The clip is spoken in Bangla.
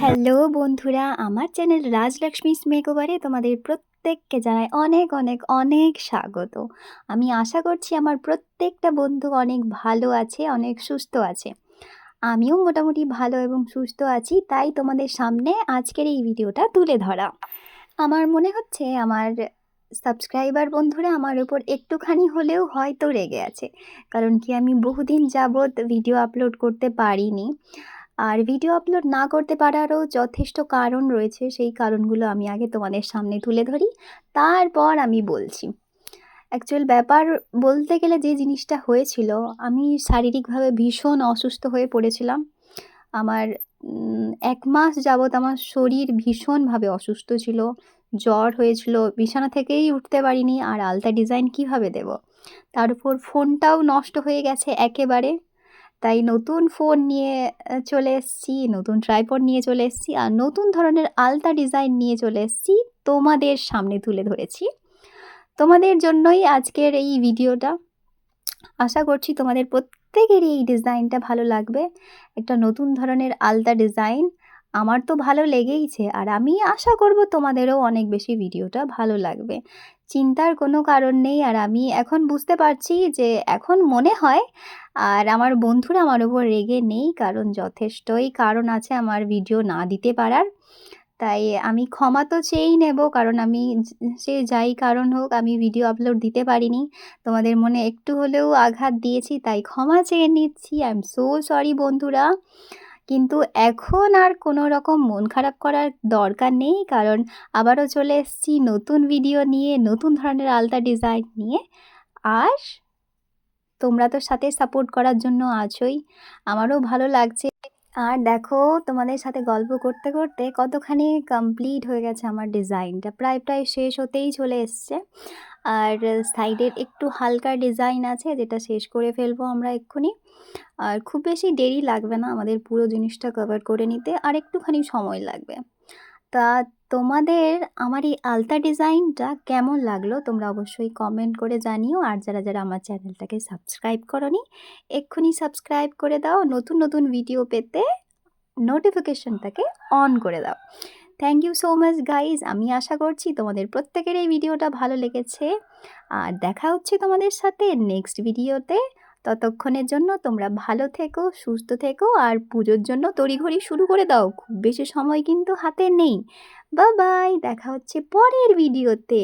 হ্যালো বন্ধুরা, আমার চ্যানেল রাজলক্ষ্মীস মেকওভারে তোমাদের প্রত্যেককে জানাই অনেক অনেক অনেক স্বাগত। আমি আশা করছি আমার প্রত্যেকটা বন্ধু অনেক ভালো আছে, অনেক সুস্থ আছে। আমিও মোটামুটি ভালো এবং সুস্থ আছি, তাই তোমাদের সামনে আজকের এই ভিডিওটা তুলে ধরা। আমার মনে হচ্ছে আমার সাবস্ক্রাইবার বন্ধুরা আমার উপর একটুখানি হলেও হয়তো রেগে আছে, কারণ কি আমি বহুদিন যাবৎ ভিডিও আপলোড করতে পারিনি। আর ভিডিও আপলোড না করতে পারারও যথেষ্ট কারণ রয়েছে, সেই কারণগুলো আমি আগে তোমাদের সামনে তুলে ধরি, তারপর আমি বলছি। অ্যাকচুয়াল ব্যাপার বলতে গেলে যে জিনিসটা হয়েছিল, আমি শারীরিকভাবে ভীষণ অসুস্থ হয়ে পড়েছিলাম। আমার ১ মাস যাবৎ আমার শরীর ভীষণভাবে অসুস্থ ছিল। জ্বর হয়েছিল, বিছানা থেকেই উঠতে পারিনি। আর আলতা ডিজাইন কীভাবে দেব? তার উপর ফোনটাও নষ্ট হয়ে গেছে একেবারে। তাই নতুন ফোন নিয়ে চলে এসেছি, নতুন ট্রাইপড নিয়ে চলে এসেছি, আর নতুন ধরনের আলতা ডিজাইন নিয়ে চলে এসেছি, তোমাদের সামনে তুলে ধরেছি। তোমাদের জন্যই আজকের এই ভিডিওটা। আশা করছি তোমাদের প্রত্যেকেরই এই ডিজাইনটা ভালো লাগবে। একটা নতুন ধরনের আলতা ডিজাইন আমার তো ভালো লেগেইছে, আর আমি আশা করব তোমাদেরও অনেক বেশি ভিডিওটা ভালো লাগবে। চিন্তার কোনো কারণ নেই। আর আমি এখন বুঝতে পারছি যে এখন মনে হয় আর আমার বন্ধুরা আমার উপর রেগে নেই, কারণ যথেষ্টই কারণ আছে আমার ভিডিও না দিতে পারার। তাই আমি ক্ষমা তো চেয়েই নেব, কারণ আমি সে যাই কারণ হোক আমি ভিডিও আপলোড দিতে পারিনি। তোমাদের মনে একটু হলেও আঘাত দিয়েছি, তাই ক্ষমা চেয়ে নিচ্ছি। আই এম সো সরি বন্ধুরা। কিন্তু এখন আর কোনো রকম মন খারাপ করার দরকার নেই, কারণ আবারও চলে এসেছি নতুন ভিডিও নিয়ে, নতুন ধরনের আলতা ডিজাইন নিয়ে। আর তোমরা তো সাথে সাপোর্ট করার জন্য আছোই, আমারও ভালো লাগছে। আর দেখো, তোমাদের সাথে গল্প করতে করতে কতখানি কমপ্লিট হয়ে গেছে আমার ডিজাইনটা, প্রায় প্রায় শেষ হতেই চলে এসছে। আর সাইডের একটু হালকা ডিজাইন আছে, যেটা শেষ করে ফেলবো আমরা এক্ষুনি। আর খুব বেশি দেরি লাগবে না আমাদের পুরো জিনিসটা কভার করে নিতে, আর একটুখানি সময় লাগবে। তা তোমাদের আমার এই আলতা ডিজাইনটা কেমন লাগলো তোমরা অবশ্যই কমেন্ট করে জানিও। আর যারা যারা আমার চ্যানেলটাকে সাবস্ক্রাইব করোনি, এক্ষুনি সাবস্ক্রাইব করে দাও, নতুন নতুন ভিডিও পেতে নোটিফিকেশনটাকে অন করে দাও। Thank you so much guys. আমি আশা করছি তোমাদের প্রত্যেকের এই ভিডিওটা ভালো লেগেছে। আর দেখা হচ্ছে তোমাদের সাথে নেক্সট ভিডিওতে। ততক্ষণের জন্য তোমরা ভালো থেকো, সুস্থ থেকো, আর পুজোর জন্য তড়িঘড়ি শুরু করে দাও, খুব বেশি সময় কিন্তু হাতে নেই। বাই বাই, দেখা হচ্ছে পরের ভিডিওতে।